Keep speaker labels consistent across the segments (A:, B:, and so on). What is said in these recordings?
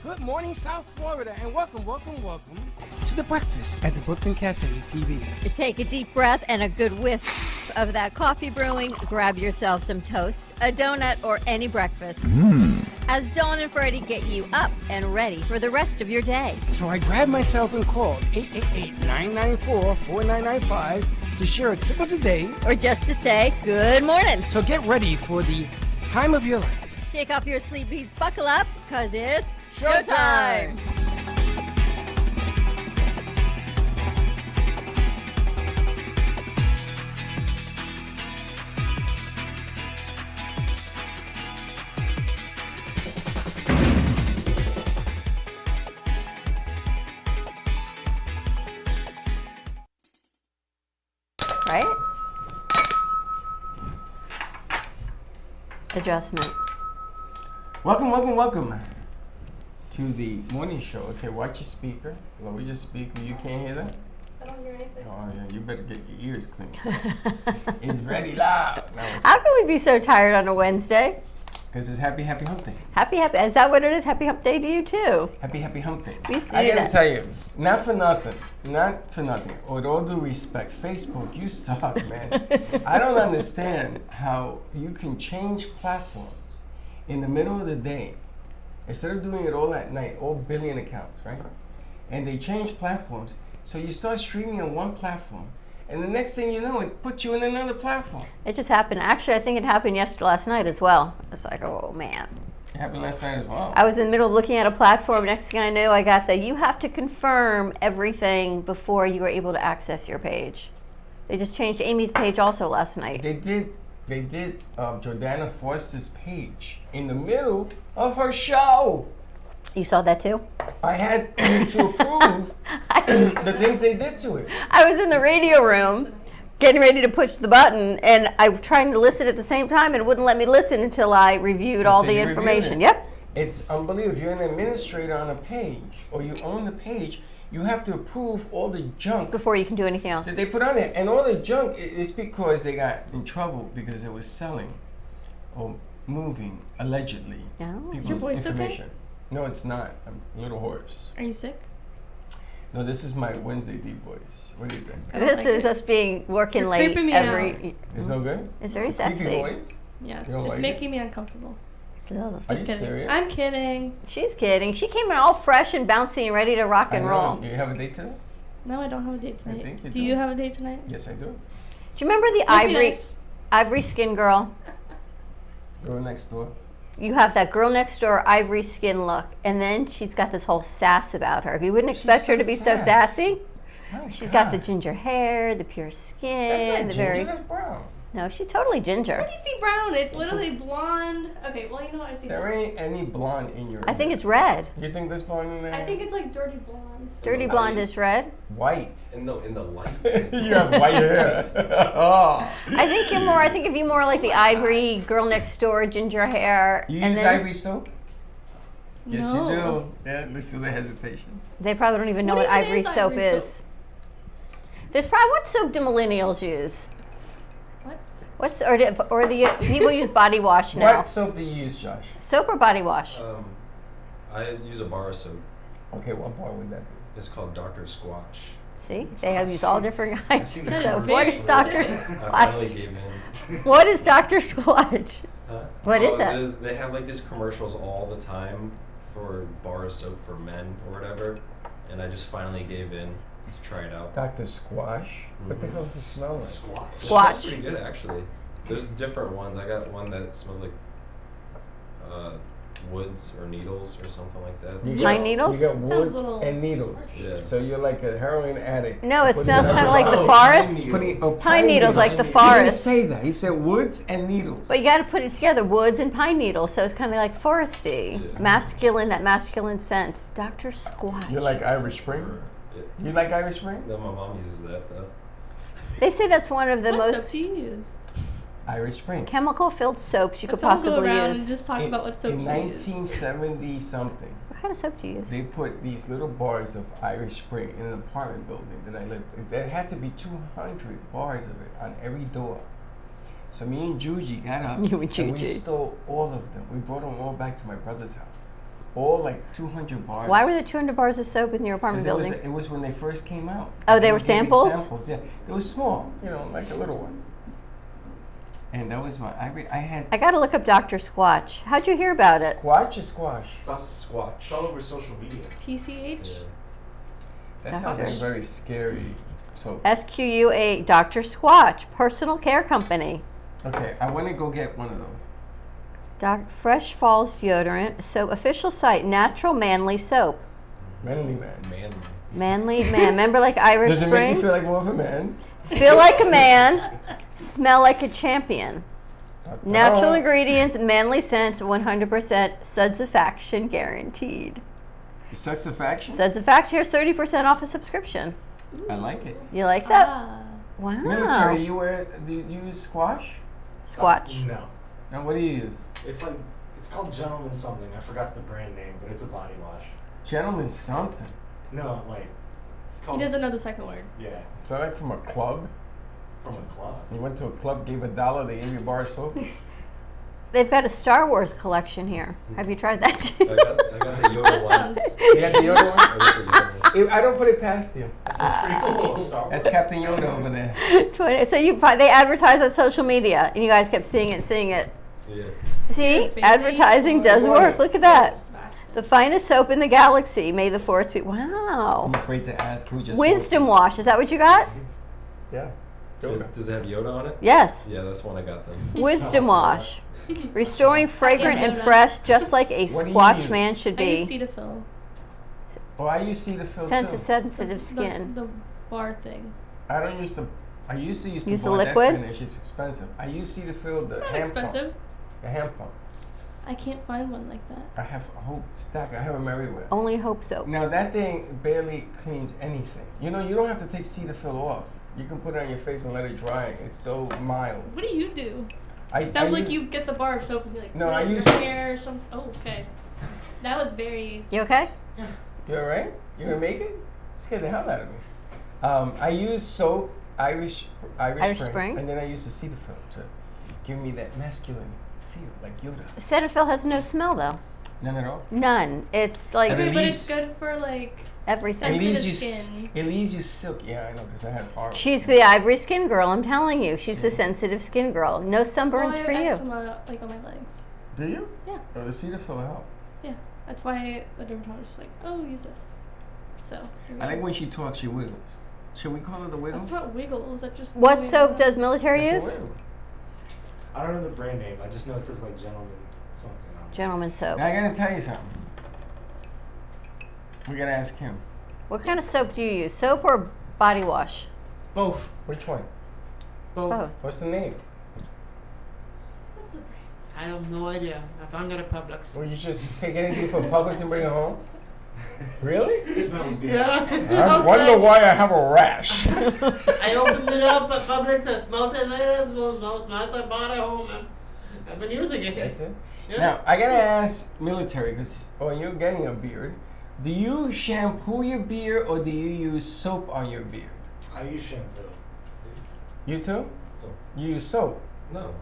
A: Good morning, South Florida, and welcome to the breakfast at the Brooklyn Cafe TV.
B: Take a deep breath and a good whiff of that coffee brewing. Grab yourself some toast, a donut, or any breakfast. As Dawn and Freddie get you up and ready for the rest of your day.
A: So I grabbed myself and called 888-994-4995 to share a tip of the day,
B: Or just to say good morning.
A: so get ready for the time of your life.
B: Shake off your sleepies, buckle up, because it's showtime. Right? Adjustment.
A: Welcome to the morning show. Okay, watch your speaker. So we just speaker. You can't hear that?
C: I don't hear anything.
A: Oh yeah, you better get your ears clean. It's very loud.
B: How can we be so tired on a Wednesday?
A: Because it's happy hump day.
B: Happy. Is that what it is? Happy hump day to you too.
A: Happy hump day.
B: We used to
A: I
B: do
A: gotta
B: that.
A: tell you, not for nothing. With all due respect, Facebook, you suck, man. I don't understand how you can change platforms in the middle of the day instead of doing it all at night, all billion accounts, right? And they change platforms. So you start streaming on one platform, and the next thing you know, it puts you in another platform.
B: It just happened. Actually, I think it happened last night as well. It's like, oh man.
A: It happened last night as well.
B: I was in the middle of looking at a platform. Next thing I knew, I got you have to confirm everything before you are able to access your page. They just changed Amy's page also last night.
A: They did Jordana Foster's page in the middle of her show.
B: You saw that too?
A: I had to approve the things they did to it.
B: I was in the radio room getting ready to push the button, and I was trying to listen at the same time, and it wouldn't let me listen until I reviewed all the
A: Until you
B: information.
A: reviewed it.
B: Yep.
A: It's unbelievable. If you're an administrator on a page or you own the page, you have to approve all the junk
B: Before you can do anything else.
A: that they put on there. And all the junk is because they got in trouble because it was selling or moving, allegedly,
B: Oh.
C: Is your
A: people's
C: voice okay?
A: information. No, it's not. I'm a little hoarse.
C: Are you sick?
A: No, this is my Wednesday deep voice. What do you think?
C: I don't
B: This
C: like
B: is
C: it.
B: us working
C: You're
B: late
C: creeping me
B: every.
A: It's no good?
B: It's very
A: a creepy
B: sexy.
A: voice?
C: Yeah,
A: You don't
C: it's
A: like
C: making me uncomfortable.
A: Are you
C: Just kidding.
A: serious?
C: I'm kidding.
B: She's kidding. She came in all fresh and bouncy and ready to rock and
A: I know.
B: roll.
A: You have a date today?
C: No, I don't have a date tonight.
A: think you
C: do
A: do.
C: you have a date tonight?
A: Yes, I do.
B: Do you remember the
C: Must be
B: ivory
C: nice.
B: ivory skin girl?
A: Girl next door.
B: You have that girl next door ivory skin look, and then she's got this whole sass about her. You wouldn't expect her to be so sassy.
A: My
B: She's got the
A: God.
B: ginger hair, the pure
A: That's
B: skin,
A: not
B: the
A: ginger,
B: very.
A: that's brown.
B: No, she's totally ginger.
C: What do you see brown? It's literally blonde. Okay, well, you know what I see.
A: There
C: blonde.
A: ain't any blonde in your
B: I think
A: hair.
B: it's red.
A: You think there's blonde in there?
C: I think it's like dirty blonde.
B: Dirty blonde is red.
A: white.
D: In the light.
A: You have white hair. Oh.
B: I think you're more. I think of you more like the ivory girl next door, ginger hair.
A: You
B: and
A: use
B: then
A: ivory soap? Yes,
C: No.
A: you do. Yeah, there's still the hesitation.
B: They probably don't even know
C: What
B: what
C: even
B: ivory
C: is
B: soap
C: ivory
B: is.
C: soap?
B: There's probably what soap do millennials use?
C: What?
B: Or the people use body wash now.
A: What soap do you use, Josh?
B: Soap or body wash?
D: I use a bar of soap.
A: Okay, what bar would that be?
D: It's called Dr. Squatch.
B: See, they have used all different guys.
D: seen the
C: That
B: So
C: is
B: what
C: very
B: is Dr.
C: specific.
D: I finally
B: Squatch?
D: gave in.
B: What is Dr. Squatch?
D: Huh?
B: What is that?
D: They have like these commercials all the time for bar of soap for men or whatever, and I just finally gave in to try it out.
A: Dr. Squash? What the hell does it smell like?
D: It
B: Squatch.
D: smells pretty good actually. There's different ones. I got one that smells like woods or needles or something like that.
A: You
B: Pine
A: got-
B: needles?
A: You got
C: Sounds
A: woods
C: a little
A: and needles.
D: Yeah.
A: So you're like a heroin addict.
B: No, it
A: Putting
B: smells
A: it
B: kind of
A: on-
B: like the
D: Oh,
B: forest.
D: pine
A: Putting,
B: Pine needles like the
A: He didn't
B: forest.
A: say that. He said woods and needles.
B: But you got to put it together, woods and pine needles, so it's kind of like foresty,
D: Yeah.
B: masculine, that masculine scent. Dr. Squatch.
A: You're like Irish Spring? You like Irish Spring?
D: No, my mom uses that though.
B: They say that's one of the
C: What soap
B: most
C: do you use?
A: Irish Spring.
B: chemical-filled soaps you could
C: Let's all go
B: possibly
C: around
B: use.
C: and just talk about what soap
A: in
C: you use.
A: 1970 something,
B: What kind of soap do you use?
A: they put these little bars of Irish Spring in an apartment building that I lived in. There had to be 200 bars of it on every door. So me and Juji got up
E: You and
A: and we
E: Juji.
A: stole all of them. We brought them all back to my brother's house. All like 200 bars.
E: Why were there 200 bars of soap in your apartment
A: 'Cause
E: building?
A: it was when they first came out.
E: Oh, they were
A: were giving
E: samples?
A: Samples, yeah. They were small, like a little one. And that was my. I had
E: I got to look up Dr. Squatch. How'd you hear about it?
A: squash or squash.
D: Squatch.
F: It's all over social media.
C: TCH.
D: Yeah.
A: That
E: That's
A: sounds like
E: good.
A: very scary. So
E: SQUA, Dr. Squatch, personal care company.
A: okay, I want to go get one of those.
E: Fresh Falls deodorant, soap, official site, natural manly soap.
A: Manly man.
D: Manly.
E: Manly man. Remember like Irish
A: Does it
E: Spring?
A: make you feel like more of a man?
E: Feel like a man, smell like a champion. Natural
A: Oh.
E: ingredients, manly scents, 100% satisfaction guaranteed.
A: Satisfaction.
E: Satisfaction, here's 30% off a subscription.
A: I like it.
E: You like that?
C: Ah.
E: Wow.
A: Military, do you use squash?
E: Squatch.
F: No.
A: Now what do you use?
F: It's called Gentleman something. I forgot the brand name, but it's a body wash.
A: Gentleman something.
F: No, it's
C: He
F: called.
C: doesn't know the second word.
F: Yeah,
A: Is that like from a club?
F: from a club.
A: You went to a club, gave $1, they gave you a bar of soap?
E: They've got a Star Wars collection here. Have you tried that?
D: I got the Yoda
C: That
D: one.
C: sounds.
A: You had the Yoda one?
D: I got the Yoda one.
A: I don't put it past you.
F: That sounds pretty cool. Star Wars.
A: That's Captain Yoda over there.
E: 20, so they advertise on social media, and you guys kept seeing it.
D: Yeah.
E: See,
C: Baby
E: advertising
C: or-
E: does work. Look at that.
C: That's Baxter.
E: The finest soap in the galaxy. May the force be. Wow.
A: I'm afraid to ask who just
E: Wisdom wash. Is that what you got?
A: Yeah.
D: Does it have Yoda on it?
E: Yes.
D: Yeah, that's one I got then.
E: Wisdom wash. Restoring fragrant and
C: Yoda.
E: fresh, just like a
A: What do you
E: Squatch
A: use?
E: man should
C: I use
E: be.
C: Cetaphil.
A: Oh, I use Cetaphil too.
E: Sensitive skin.
C: The bar thing.
A: I don't use I used to use
E: Use the
A: bar
E: liquid?
A: that finish. It's expensive. I use Cetaphil, the
C: Not
A: hand
C: expensive.
A: pump. The hand pump.
C: I can't find one like that.
A: I have a whole stack. I have them everywhere.
E: Only hope soap.
A: Now that thing barely cleans anything. You don't have to take Cetaphil off. You can put it on your face and let it dry. It's so mild.
C: What do you do?
A: I
C: Sounds like
A: use-
C: you get the bar of soap and you like
A: No,
C: put
A: I
C: it in
A: use-
C: your hair or something. Oh, okay. That was very.
E: You okay?
A: You alright? You gonna make it? Scared the hell out of me. I use soap, Irish
E: Spring?
A: and then I use the Cetaphil to give me that masculine feel, like Yoda.
E: Cetaphil has no smell though.
A: None at all.
E: None. It's like
A: It
C: Okay, but
A: leaves-
C: it's good for like.
E: everything.
A: It leaves you.
C: Sensitive skin.
A: It leaves you silk. Yeah, I know, because I had horrible.
E: She's
A: skin.
E: the ivory skin girl. I'm telling you, she's the sensitive skin girl. No sunburns
C: Well, I have
E: for you.
C: eczema, like on my legs.
A: Do you?
C: Yeah.
A: Oh, the Cetaphil help.
C: Yeah, that's why the dermatologist was like, "Oh, use this." So. here we
A: I like
C: go.
A: when she talks, she wiggles. Should we call her the wiggle?
C: That's not wiggles. That just.
E: What
C: moving
E: soap
C: around.
E: does military
A: That's a
E: use?
A: wiggle.
F: I don't know the brand name. I just know it says like Gentleman something on it.
E: Gentleman soap.
A: Now I gotta tell you something. We gotta ask him.
E: What kind of soap do you use? Soap or body wash?
G: Both.
A: Which one?
G: Both.
E: Both.
A: What's the name?
C: What's the brand?
G: I have no idea. I found it at Publix.
A: Well, you just take anything from Publix and bring it home? Really?
F: It smells good.
G: Yeah.
A: I wonder why I have a rash.
G: I opened it up at Publix. I smelled it there. It smells nice. I bought it home. And I've been using it.
A: That's it.
G: Yeah.
A: Now I gotta ask military, because you're getting a beard. Do you shampoo your beard or do you use soap on your beard?
F: I use shampoo.
A: You too?
D: Oh.
A: You use soap.
D: No.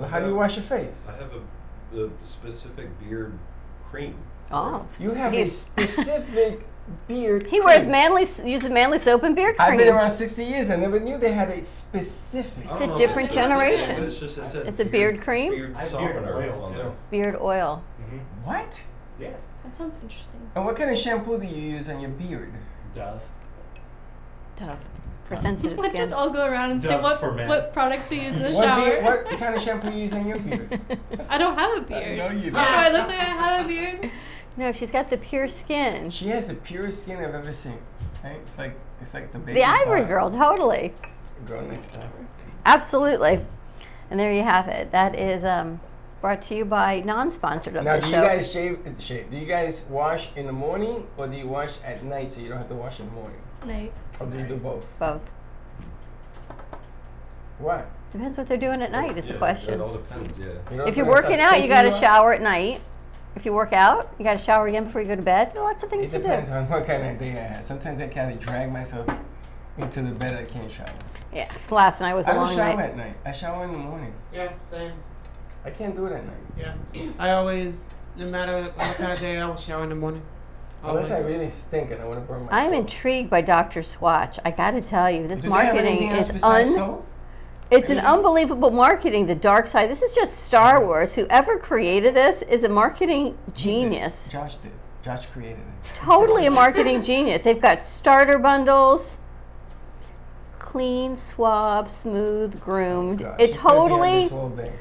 A: How do you wash your face?
D: I have a specific beard cream.
E: Oh.
A: You have a
E: He's-
A: specific beard.
E: He wears
A: cream.
E: uses manly soap and beard cream.
A: I've been around 60 years. I never knew they had a specific.
E: It's
D: I
E: a
D: don't know if
E: different
D: specific,
E: generation.
D: but It's just, it says
E: It's a beard cream?
D: Beard
F: I have
D: softener
F: beard oil
D: on
F: too.
D: there.
E: Beard oil.
F: Mm-hmm.
A: What?
F: Yeah.
C: That sounds interesting.
A: And what kind of shampoo do you use on your beard?
F: Dove.
E: Dove. For sensitive
C: Let's
E: skin.
C: just all go around and say
F: Dove for men.
C: what products we use in the
A: What,
C: shower.
A: what kind of shampoo you use on your beard?
C: I don't have a beard.
A: No, you
C: Do I
A: don't.
C: look like I have a beard?
E: No, she's got the pure skin.
A: She has the purest skin I've ever seen. Right? It's like the baby.
E: The ivory girl, totally.
A: Girl next time.
E: Absolutely. And there you have it. That is brought to you by non-sponsored of
A: Now,
E: the
A: do
E: show.
A: you guys shave? Do you guys wash in the morning or do you wash at night so you don't have to wash in the morning?
C: Night.
A: Or do you do both?
E: Both.
A: Why?
E: Depends what they're doing at night is the
D: Yeah,
E: question.
D: It all depends, yeah.
A: You don't
E: If you're
A: think
E: working
A: that's
E: out, you got to
A: stinky
E: shower at night. If you work out, you got to shower again before you go to bed. Lots of things
A: It
E: to
A: depends
E: do.
A: on what kind of day I have. Sometimes I kind of drag myself into the bed. I can't shower.
E: Yeah, last night was a
A: I don't
E: long
A: shower
E: night.
A: at night. I shower in the morning.
G: Yeah, same.
A: I can't do it at night.
G: Yeah. I always, no matter what kind of day, I will shower in the morning.
A: Unless I
G: Always.
A: really stink and I want to burn my
E: I'm
A: clothes.
E: intrigued by Dr. Swatch. I got to tell you, this
A: Do they have
E: marketing
A: anything else
E: is
A: besides soap?
E: It's an unbelievable marketing, the dark side. This is just Star Wars. Whoever created this is a marketing genius.
A: Josh did. Josh created it.
E: Totally a marketing genius. They've got starter bundles, clean, suave, smooth, groomed.
A: Gosh,
E: It
A: she's gonna be on
E: totally,
A: this all day.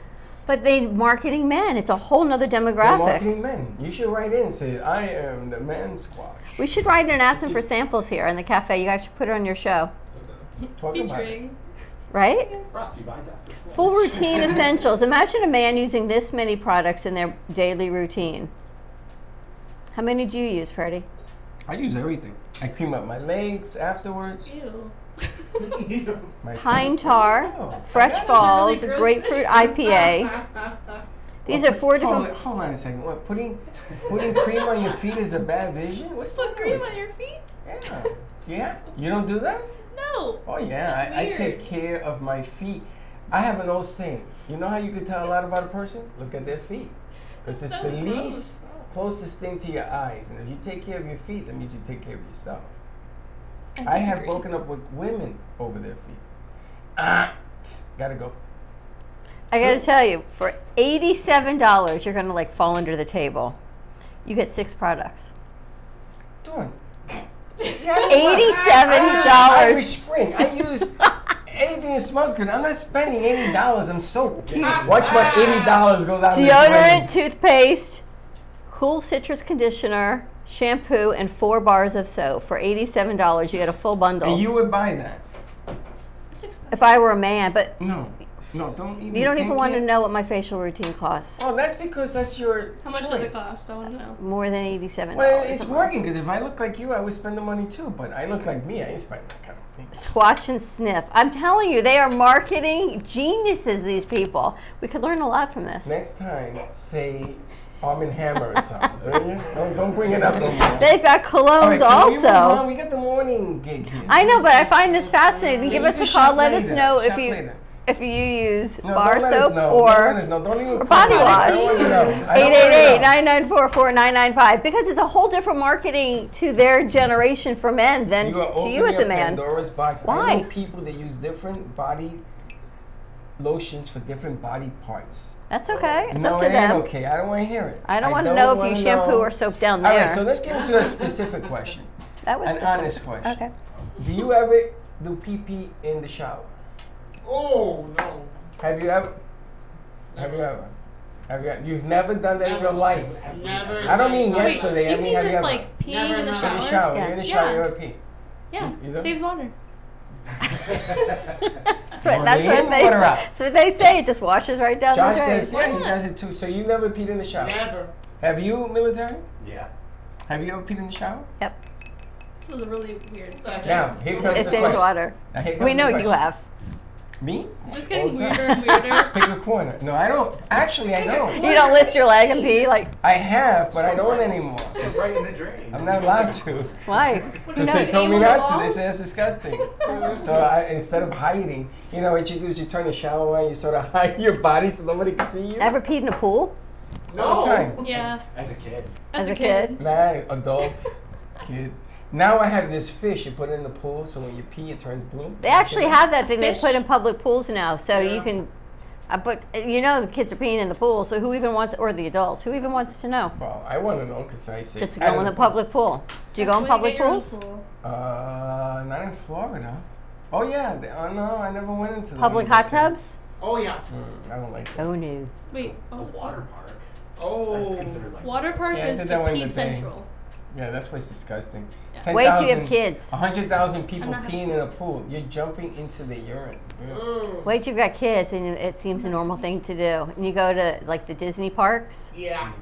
E: but they marketing men. It's a whole nother
A: They're
E: demographic.
A: marketing men. You should write in and say, I am the man squash.
E: We should write in and ask them for samples here in the cafe. You guys should put it on your show,
A: Talk about it.
C: Featuring.
E: right?
F: Brought to you by Dr. Schwartz.
E: Full routine essentials. Imagine a man using this many products in their daily routine. How many do you use, Freddie?
A: I use everything. I cream up my legs afterwards.
C: Ew.
A: My
E: Pine
A: feet.
E: tar,
A: Oh.
E: Fresh
C: That is a
E: Falls,
C: really gross
E: Grapefruit IPA. These are four different.
A: Hold on a second. What? Putting cream on your feet is a bad vision? What's
C: Put
A: the
C: cream on your feet?
A: Yeah. Yeah? You don't do that?
C: No.
A: Oh yeah.
C: That's
A: I take
C: weird.
A: care of my feet. I have an old saying. You know how you can tell a lot about a person? Look at their feet. Because it's
C: So
A: the
C: gross.
A: least closest thing to your eyes. And if you take care of your feet, that means you take care of yourself. I have
C: disagree.
A: broken up with women over their feet. Gotta go.
E: I gotta tell you, for $87, you're gonna like fall under the table. You get 6 products.
A: Dawn.
E: $87.
A: Irish Spring. I use anything that smells good. I'm not spending $80. I'm so. Watch my $80 go down the
E: Deodorant,
A: drain.
E: toothpaste, cool citrus conditioner, shampoo, and 4 bars of soap. For $87, you get a full bundle.
A: And you would buy that.
C: It's expensive.
E: If I were a man, but
A: No, don't even.
E: you don't even
A: think
E: want to
A: it.
E: know what my facial routine costs.
A: Oh, that's because that's your
C: How much
A: choice.
C: does it cost? I want to know.
E: More than $87.
A: Well, it's working because if I look like you, I would spend the money too. But I look like me, I ain't spending that kind of thing.
E: Swatch and sniff. I'm telling you, they are marketing geniuses, these people. We could learn a lot from this.
A: Next time, say Arm & Hammer or something. Will you? Don't bring it up no more.
E: They've got
A: All
E: colognes
A: right, can we move on?
E: also.
A: We got the morning gig here.
E: I know, but I find this fascinating. Give
A: You
E: us
A: can
E: a call.
A: shop
E: Let us
A: later.
E: know
A: Shop later.
E: if you use
A: No,
E: bar
A: don't let us
E: soap
A: know.
E: or
A: Don't let us know. Don't even
E: or
A: call
E: body
A: us.
E: wash.
A: I don't want to know. I don't wanna know.
E: 888-994-4995, because it's a whole different marketing to their generation for men than
A: You are
E: to you
A: opening
E: as a
A: up
E: man.
A: Pandora's box. I
E: Why?
A: know people that use different body lotions for different body parts.
E: That's okay. It's
A: No,
E: up to
A: it ain't
E: them.
A: okay. I don't want to hear it.
E: I don't want to know if you
A: wanna
E: shampoo
A: know.
E: or soap down
A: All
E: there.
A: right, so let's get into a specific question.
E: That was
A: An
E: specific.
A: honest question.
E: Okay.
A: Do you ever do pee-pee in the shower?
G: Oh no.
A: Have you ever? Have you ever? You've never done that in your life?
G: Never.
A: I don't mean
G: Wait,
A: yesterday.
C: Do you
A: I mean,
C: mean
A: have you
C: just
A: ever?
C: like peeing
G: Never
C: in the
G: mind.
C: shower?
A: In the shower.
E: Yeah.
A: You're in the shower.
C: Yeah.
A: You ever pee?
C: Yeah,
A: You don't?
C: saves water.
E: That's what,
A: Water
E: that's
A: in,
E: what they
A: water
E: say.
A: out.
E: That's what they say. It just washes right down
A: Josh
E: the drain.
A: says yeah, he does it too. So you never peed in the shower?
G: Never.
A: Have you, military?
F: Yeah.
A: Have you ever peed in the shower?
E: Yep.
C: This is a really weird subject.
A: Now, here comes
E: It
A: the
E: saves
A: question.
E: water.
A: Now, here comes
E: We
A: the
E: know you
A: question.
E: have.
A: Me?
C: Just
A: All
C: getting
A: the time.
C: weirder and weirder.
A: Pick a corner. No, I don't. Actually, I don't.
E: You don't lift your leg and pee like
A: I have, but I don't anymore.
F: It's right in the drain.
A: I'm not allowed to.
E: why?
A: Because
E: No,
A: they told me
C: anal
A: not to. They
C: balls?
A: said it's disgusting. So instead of hiding, you know what you do is you turn the shower on, you sort of hide your body so nobody can see you.
E: Ever peed in a pool
A: All the time.
C: Yeah.
F: As a kid.
E: as a kid?
A: Nah, adult, kid. Now I have this fish you put in the pool, so when you pee, it turns blue.
E: They actually have that thing
C: Fish?
E: they put in public pools now, so you
G: Yeah.
E: can. But you know the kids are peeing in the pool, so who even wants, or the adults, who even wants to know?
A: Well, I want to know because I say.
E: Just to go in the public pool. Do you go in
C: When
E: public
C: get your own
E: pools?
C: pool.
A: Not in Florida. Oh yeah. Oh no, I never went into the
E: Public
A: one
E: hot
A: back then.
G: Oh
E: tubs?
G: yeah.
A: I don't like that.
E: Oh no.
C: Wait.
F: A
C: Oh,
F: water park.
G: Oh.
F: That's considered like.
C: water park
A: Yeah, I
C: is
A: did
C: the
A: that one in
C: pee
A: the day.
C: central.
A: Yeah, that's what's disgusting.
C: Yeah.
E: Wait till you have kids.
A: 100,000 people
C: not
A: peeing in a pool. You're jumping into the urine. Yeah.
G: Mm.
E: Wait till you've got kids, and it seems a normal thing to do. And you go to like the Disney parks.
G: Yeah.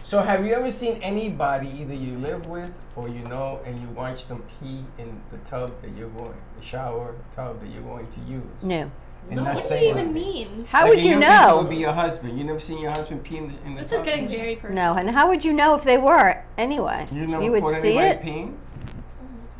A: So have you ever seen anybody either you live with or you know and you watch them pee in the tub that you're going, the shower tub that you're going to use?
E: No.
A: And
G: No.
A: not
C: What do
A: saying
C: you even
A: anything?
C: mean?
E: How
A: Like
E: would
A: in
E: you
A: your case, it would
E: know?
A: be your husband. You never seen your husband pee in the
C: This
A: tub?
C: is getting very personal.
E: No, and how would you know if they were anyway?
A: You never
E: would
A: caught
E: see
A: anybody
E: it.
A: peeing?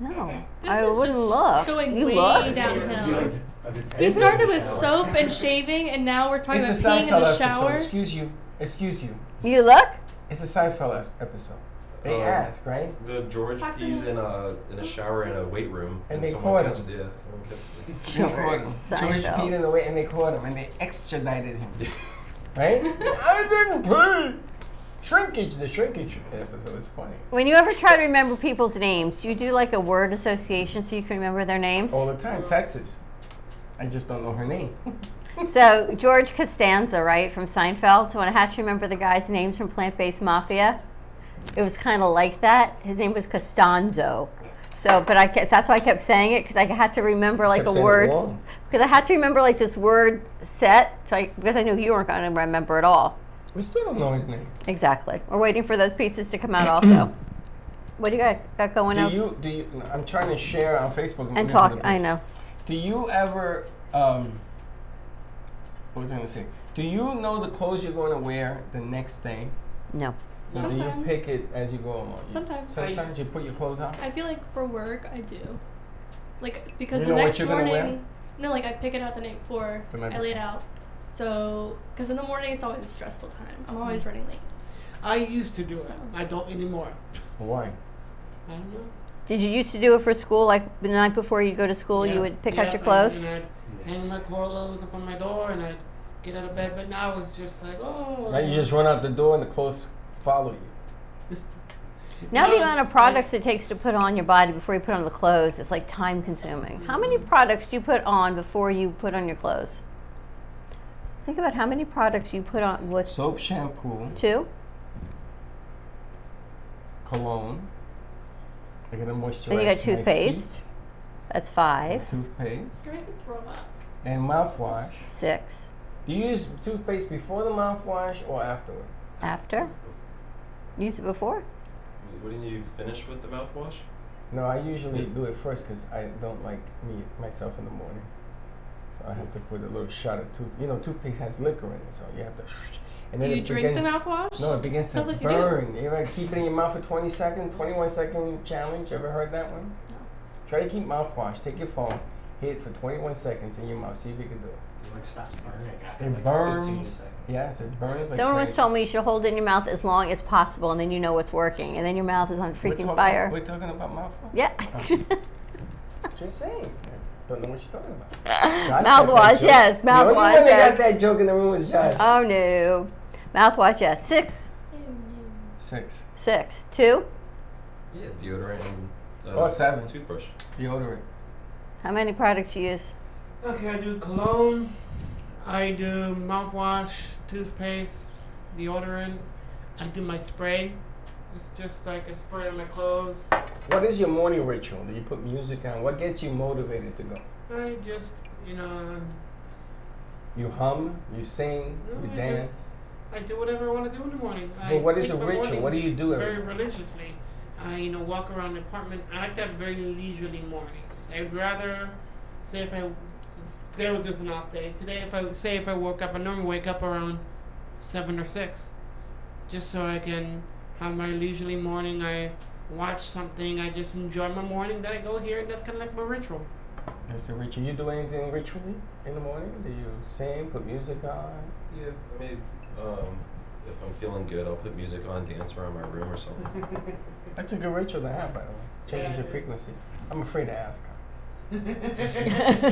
E: No,
C: This
E: I
C: is
E: wouldn't
C: just
E: look.
C: going
E: You
C: way
E: look.
C: downhill.
F: Is he, like, a detective
C: We started
F: in the
C: with
F: shower?
C: soap and shaving, and now we're talking
A: It's a
C: about peeing in
A: Seinfeld
C: the
A: episode.
C: shower.
A: Excuse you. Excuse you.
E: You look?
A: It's a Seinfeld episode. They ask, right?
D: The George
C: Talk to
D: pees
C: me.
D: in a shower in a weight room,
A: And they
D: someone
A: caught
D: catches.
A: him.
D: Yeah, someone catches it.
A: They caught him. George
E: Seinfeld.
A: peed in the way, and they caught him, and they extradited him. Right? I didn't pee. Shrinkage. The shrinkage episode is funny
E: When you ever try to remember people's names, do you do like a word association so you can remember their names?
A: all the time. Texas. I just don't know her name.
E: So George Costanza, right, from Seinfeld. So when I had to remember the guys' names from Plant Based Mafia, it was kind of like that. His name was Costanzo. So, but that's why I kept saying it because I had to remember like
A: Kept
E: a
A: saying it
E: word.
A: wrong.
E: Because I had to remember like this word set. So because I knew you weren't going to remember it all.
A: We still don't know his name.
E: Exactly. We're waiting for those pieces to come out also. What do you got going else?
A: Do you? I'm trying to share on Facebook
E: And talk. I know.
A: Do you ever? What was I gonna say? Do you know the clothes you're going to wear the next day?
E: No.
A: Or do you
C: Sometimes.
A: pick it as you go along?
C: Sometimes.
A: Sometimes you put your clothes on.
C: I feel like for work I do. Like because
A: You
C: the
A: know what
C: next
A: you're gonna wear?
C: morning, no, like I pick it out the night before.
A: The night
C: I lay it
A: before.
C: out. So, because in the morning it's always a stressful time. I'm always running late.
G: I used to do it.
C: So-
G: I don't anymore.
A: Why?
G: I don't know.
E: Did you used to do it for school? Like the night before you go to school, you
G: Yeah.
E: would pick
G: Yeah,
E: out your clothes?
G: And I'd hang my clothes up on my door and I'd get out of bed. But now it's just like, oh.
A: Now you just run out the door and the clothes follow you.
E: Now the
G: No,
E: amount of products it takes to put on your body before you put on the clothes is like time consuming. How many products do you put on before you put on your clothes? Think about how many products you put on with
A: Soap, shampoo,
E: 2?
A: cologne. I gotta moisturize.
E: Then you got
A: my
E: toothpaste.
A: feet,
E: That's 5.
A: Toothpaste
C: You're gonna throw up.
A: and mouthwash.
E: 6.
A: Do you use toothpaste before the mouthwash or afterwards?
E: After? Use it before?
D: Wouldn't you finish with the mouthwash?
A: No, I usually do it first because I don't like myself in the morning. So I have to put a little shot of toothpaste has liquor in it, so you have to. And
C: Do
A: then
C: you
A: it
C: drink the
A: begins.
C: mouthwash?
A: No, it begins to
C: Sounds like you do.
A: burn. You ever keep it in your mouth for 20 seconds, 21 second challenge? You ever heard that one?
C: No.
A: Try to keep mouthwash. Take your phone, hit it for 21 seconds in your mouth. See if you can do it.
F: It like stops burning after
A: It
F: like 15
A: burns.
F: seconds.
A: Yes, it burns like
E: Someone once
A: crazy.
E: told me you should hold it in your mouth as long as possible and then you know it's working. And then your mouth is on
A: We're
E: freaking
A: talking-
E: fire.
A: We're talking about mouthwash?
E: Yeah.
A: Just saying. Don't know what you're talking about. Josh got that
E: Mouthwash,
A: joke.
E: yes.
A: The only
E: Mouthwash,
A: one that
E: yes.
A: got that joke in the room was Josh.
E: Oh no. Mouthwash, yes. 6.
A: 6.
E: 6. 2.
D: Yeah, deodorant and
A: Oh, 7.
D: toothbrush.
A: Deodorant.
E: How many products you use?
G: Okay, I do cologne. I do mouthwash, toothpaste, deodorant. I do my spray. It's just like a spray on my clothes.
A: What is your morning ritual? Do you put music on? What gets you motivated to go?
G: I just,
A: You hum, you sing,
G: no,
A: you
G: I
A: dance.
G: I do whatever I want to do in the morning.
A: But what is
G: take
A: a
G: my
A: ritual? What do
G: mornings
A: you do every
G: very
A: day?
G: religiously. I, walk around the apartment. I like that very leisurely morning. I'd rather, say if there was just an off day. Today, if I woke up, I normally wake up around 7 or 6. Just so I can have my leisurely morning. I watch something. I just enjoy my morning. Then I go here, and that's kind of like my ritual.
A: That's a ritual. You do anything ritually in the morning? Do you sing, put music on?
D: Yeah, I mean, if I'm feeling good, I'll put music on, dance around my room or something.
A: That's a good ritual to have, by the way. Changes
G: Yeah.
A: your frequency. I'm afraid to ask her.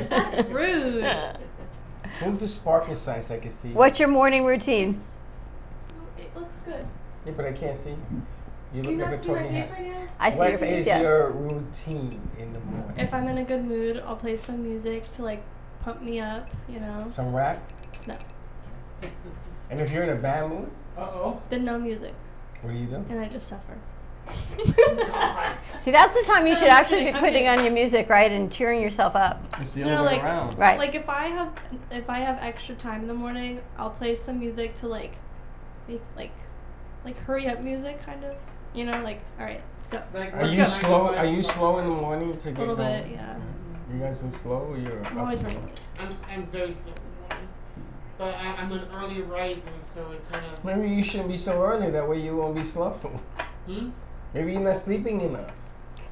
C: That's rude.
A: Move the sparkle sign so I can see you.
E: What's your morning routine?
C: It looks good.
A: Yeah, but I can't see you. You
C: Do
A: look
C: you
A: like
C: not
A: a
C: see my
A: talking
C: face
A: head.
C: right now?
E: I see
A: What
E: your face,
A: is
E: yes.
A: your routine in the morning?
C: If I'm in a good mood, I'll play some music to like pump me up,
A: Some rap?
C: No.
A: And if you're in a bad mood,
C: Then no music,
A: what do you do?
C: and I just suffer.
E: See, that's the time you should
C: I'm
E: actually be
C: kidding, I'm
E: putting
C: kidding.
E: on your music, right, and cheering yourself up.
A: It's the
C: No,
A: other way
C: like-
A: around.
E: Right.
C: Like if I have extra time in the morning, I'll play some music to like hurry up music, kind of. Like, all right, let's go.
G: Like,
A: Are
C: Let's
A: you
C: go.
A: slow? Are you slow in the morning to
C: A
A: get
C: little
A: going?
C: bit, yeah.
A: You guys are slow. Or you're
C: I'm always running late.
G: I'm very slow in the morning. But I'm an early riser, so it kind of.
A: Maybe you shouldn't be so early. That way you won't be slow.
G: Hmm?
A: Maybe you're not sleeping enough.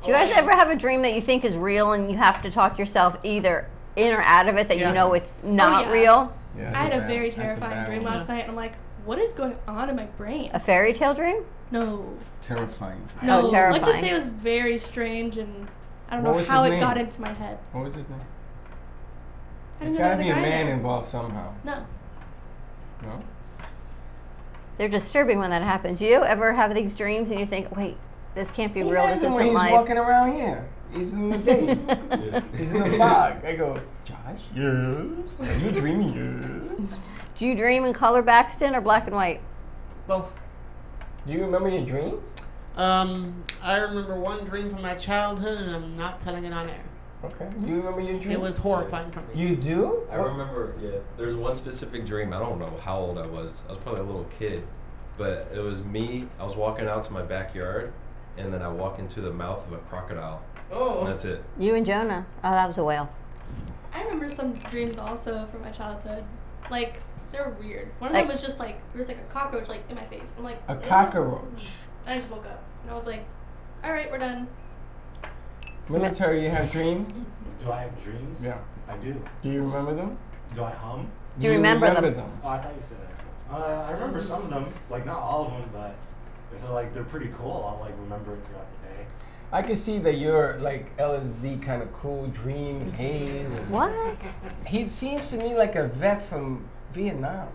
E: Do you guys ever have a dream that you think is real and you have to talk yourself either in or out of it that
G: Yeah.
E: you know it's not
C: yeah.
E: real?
A: Yeah,
C: I had a
A: that's
C: very
A: that's a
C: terrifying
A: bad
C: dream
A: one.
C: last night, and I'm like, what is going on in my brain?
E: A fairy tale dream?
C: No.
A: Terrifying.
C: No.
E: Oh,
C: Let's just
E: terrifying.
C: say it was very strange, and I don't
A: What
C: know
A: was
C: how
A: his
C: it
A: name?
C: got into my head.
A: What was his name?
C: I
A: There's
C: didn't know
A: got
C: there
A: to
C: was
A: be a
C: guy
A: man
C: there.
A: involved somehow.
C: No.
A: No?
E: They're disturbing when that happens. Do you ever have these dreams and you think, wait, this can't be
A: He
E: real,
A: has
E: this
A: him
E: isn't
A: when he's
E: life?
A: walking around here. He's in the days. He's in the fog. I go, Josh? Yes. Are you dreaming? Yes.
E: Do you dream in color, Baxton, or black and white?
G: Both.
A: Do you remember your dreams?
G: I remember one dream from my childhood, and I'm not telling it on air.
A: Okay. Do you remember your dreams?
G: It was horrifying for me.
A: You do?
D: I remember, there's one specific dream. I don't know how old I was. I was probably a little kid. But it was me. I was walking out to my backyard, and then I walk into the mouth of a crocodile.
G: Oh.
D: And that's it.
E: You and Jonah. Oh, that was a whale.
C: I remember some dreams also from my childhood. Like, they were weird. One of
E: Like-
C: them was just like, there was like a cockroach like in my face. I'm like,
A: A
C: "Ew."
A: cockroach.
C: And I just woke up. And I was like, all right, we're done.
A: Military, you have dreams?
F: Do I have dreams?
A: Yeah.
F: I do.
A: Do you remember them?
F: Do I hum?
E: Do you remember them?
F: Oh, I thought you said that. I remember some of them, like not all of them, but if they're pretty cool, I'll like remember it throughout the day.
A: I can see that you're like LSD kind of cool, dream, haze. And
E: What?
A: he seems to me like a vet from Vietnam.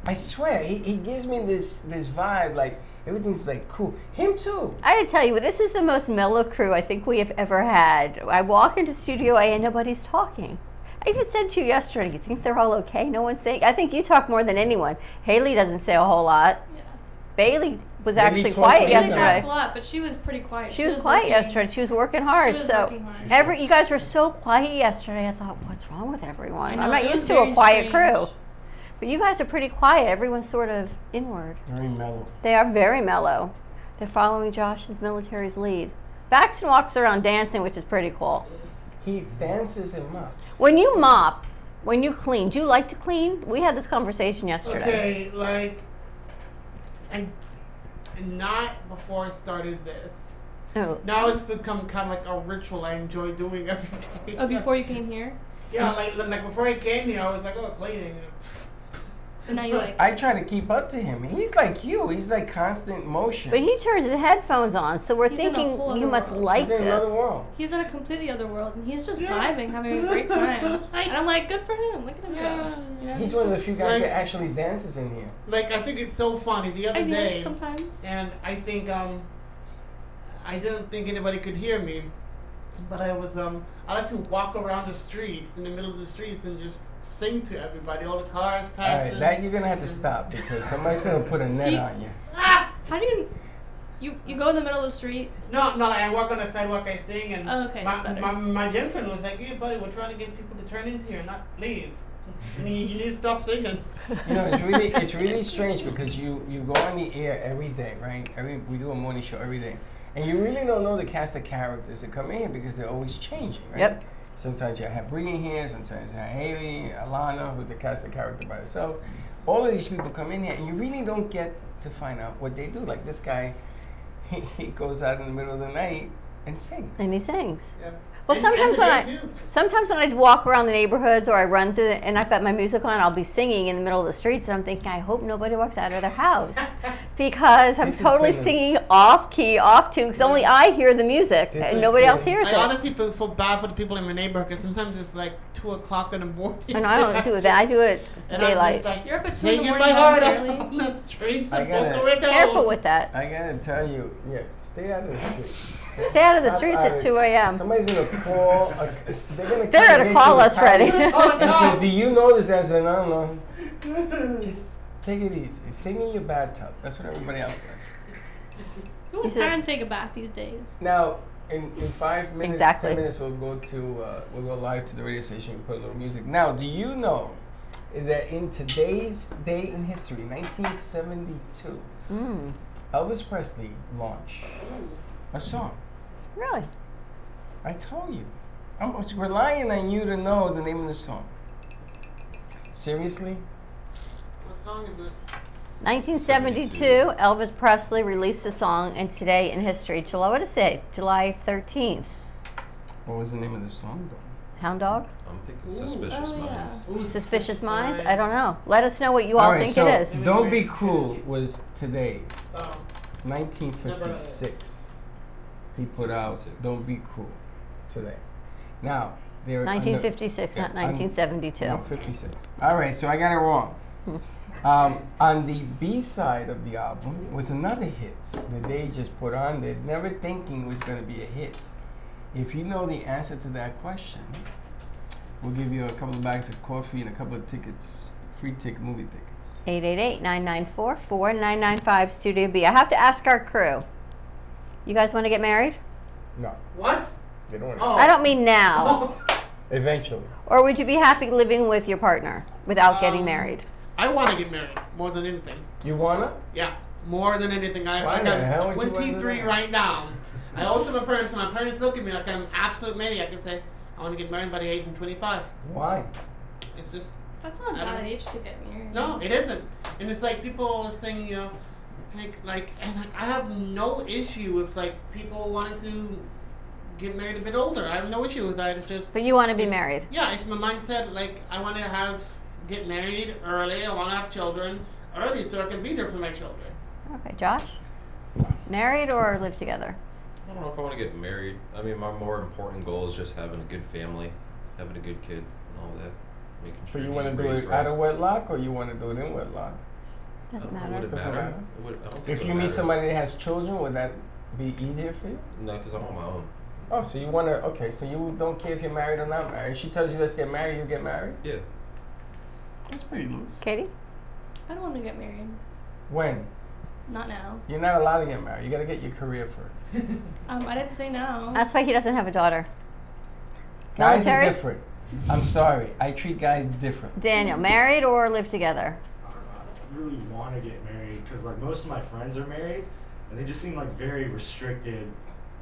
A: I swear, he gives me this vibe like everything's like cool. Him too.
E: I gotta tell you, this is the most mellow crew I think we have ever had. I walk into Studio A and nobody's talking. I even said to you yesterday, you think they're all okay? No one's saying. I think you talk more than anyone. Haley doesn't say a whole lot.
C: Yeah.
E: Bailey was
A: Bailey
E: actually
A: talked
E: quiet
A: to
C: Bailey
A: us.
C: talks
E: yesterday.
C: a lot, but she was pretty quiet.
E: She was quiet
C: working.
E: yesterday. She was working hard.
C: She was
E: so
C: working hard.
E: you guys were so quiet yesterday. I thought, what's wrong with everyone?
C: I know,
E: I'm not
C: it
E: used
C: was
E: to a
C: very
E: quiet
C: strange.
E: crew. But you guys are pretty quiet. Everyone's sort of inward.
A: Very mellow.
E: They are very mellow. They're following Josh's military's lead. Baxton walks around dancing, which is pretty cool.
A: He dances and mops.
E: When you mop, when you clean, do you like to clean? We had this conversation yesterday.
G: Okay, like, not before I started this.
E: No.
G: Now it's become kind of like a ritual I enjoy doing every day.
C: Oh, before you came here?
G: Yeah, like before I came here, I was like, oh, cleaning.
C: And now you like,
A: I try to keep up to him. He's like you. He's like constant motion.
E: But he turns his headphones on, so we're
C: He's in a
E: thinking
C: whole
E: you
C: other
E: must
C: world.
E: like
A: He's in
E: this.
A: another world.
C: he's in a completely other world, and he's just vibing, having a great time. And I'm like, good for him. Look at him go.
G: Yeah.
A: He's one of the few guys
G: Like-
A: that actually dances in here.
G: Like, I think it's so funny. The other
C: I do
G: day,
C: it sometimes.
G: and I think I didn't think anybody could hear me, but I was I like to walk around the streets, in the middle of the streets, and just sing to everybody. All the cars
A: All
G: passing.
A: right, that you're gonna have to stop because somebody's gonna put a net
C: Do you-
A: on you.
G: Ah!
C: How do you go in the middle of the street?
G: No, like I walk on the sidewalk, I sing, and
C: Oh, okay, that's better.
G: my gym friend was like, "Hey, buddy, we're trying to get people to turn into here, not leave. You need to stop singing."
A: You know, it's really strange because you go on the air every day, right? We do a morning show every day, and you really don't know the cast of characters that come in here because they're always changing, right?
E: Yep.
A: Sometimes you have Bree in here, sometimes you have Haley, Alana, who's the cast of character by herself. All of these people come in here, and you really don't get to find out what they do. Like this guy, he goes out in the middle of the night and sings.
E: And he sings.
G: Yeah.
E: Well,
G: And
E: sometimes when
G: today, too.
E: sometimes when I walk around the neighborhoods or I run through and I've got my music on, I'll be singing in the middle of the streets, and I'm thinking, I hope nobody walks out of their house because I'm
A: This has
E: totally
A: been a-
E: singing off key, off tune, because only I hear the music
A: This
E: and
A: has
E: nobody else
A: been-
E: hears
G: I
E: it.
G: honestly feel bad for the people in my neighborhood because sometimes it's like 2:00 in the morning.
E: And I don't do that. I do it
G: And I'm
E: daylight.
G: just like,
C: You're up at 2 in the
G: singing
C: morning
G: my heart
C: hours
G: out
C: early.
G: on the streets
A: I
G: of
A: gotta-
G: Boca Raton.
E: Careful with that.
A: I gotta tell you, yeah, stay out of the street.
E: Stay out of the
A: Stop
E: streets
A: out
E: at
A: of-
E: 2 a.m.
A: Somebody's gonna call. They're gonna.
E: They're
A: come
E: gonna
A: get
E: call
A: you
E: us,
A: with
E: Freddie.
A: power
G: Oh,
A: And
G: no.
A: says, "Do you know this?" I said, "I don't know." Just take it easy. Sing in your bathtub. That's what everybody else does.
C: Who has
E: He said-
C: time to take a bath these days?
A: Now, in 5 minutes,
E: Exactly.
A: 10 minutes, we'll go live to the radio station and put a little music. Now, do you know that in today's day in history, 1972,
E: Mm,
A: Elvis Presley launched a song?
E: really?
A: I told you. I'm relying on you to know the name of the song. Seriously?
G: What song is it?
E: 1972, Elvis Presley released a song, and today in history, July, what did it say? July 13th.
A: What was the name of the song, though?
E: Hound Dog?
D: I'm thinking Suspicious
C: oh, yeah.
D: Minds.
G: Ooh,
E: Suspicious Minds? I don't know. Let us know what you all
A: All right,
E: think
A: so
E: it is.
A: Don't Be Cruel was today,
G: Oh.
A: 1956. He put out
D: 56.
A: Don't Be Cruel today. Now, they're
E: 1956, not 1972.
A: No, 56. All right, so I got it wrong. On the B side of the album was another hit that they just put on there, never thinking it was going to be a hit. If you know the answer to that question, we'll give you a couple of bags of coffee and a couple of tickets, movie tickets.
E: 888-994-4995, Studio B. I have to ask our crew. You guys want to get married?
A: No,
G: What?
A: they don't want
G: Oh.
E: I don't mean now.
A: Eventually.
E: Or would you be happy living with your partner without getting married?
G: I want to get married more than anything.
A: You wanna?
G: Yeah, more than anything.
A: Why the hell would you wanna do
G: 23
A: that?
G: right now. I owe to my parents, and my parents look at me like I'm an absolute maniac and say, I want to get married by the age of 25.
A: Why?
G: It's just,
C: That's not a
G: I don't-
C: bad age to get married.
G: no, it isn't. And it's like people are saying, I have no issue with like people wanting to get married a bit older. I have no issue with that. It's just.
E: But you want to be
G: it's-
E: married.
G: Yeah, it's my mindset. Like I want to get married early. I want to have children early so I can be there for my children.
E: Okay, Josh? Married or live together?
D: I don't know if I want to get married. I mean, my more important goal is just having a good family, having a good kid, and all that. Making
A: So
D: sure
A: you
D: he's
A: want to do
D: raised
A: it
D: right.
A: out of wedlock or you want to do it in wedlock?
E: Doesn't
D: Would
E: matter.
D: it
A: Doesn't
D: matter?
A: matter.
D: It would, I don't think
A: If
D: it
A: you
D: would
A: meet
D: matter.
A: somebody that has children, would that be easier for you?
D: No, because I'm on my own.
A: Oh, so you want to, okay, so you don't care if you're married or not married. She tells you let's get married, you get married?
D: Yeah.
A: That's pretty loose.
E: Katie?
C: I don't want to get married.
A: When?
C: Not now.
A: You're not allowed to get married. You got to get your career first.
C: I didn't say no.
E: That's why he doesn't have a daughter.
A: Guys are
E: Military?
A: different. I'm sorry. I treat guys different.
E: Daniel, married or live together?
F: I don't really want to get married because like most of my friends are married and they just seem like very restricted.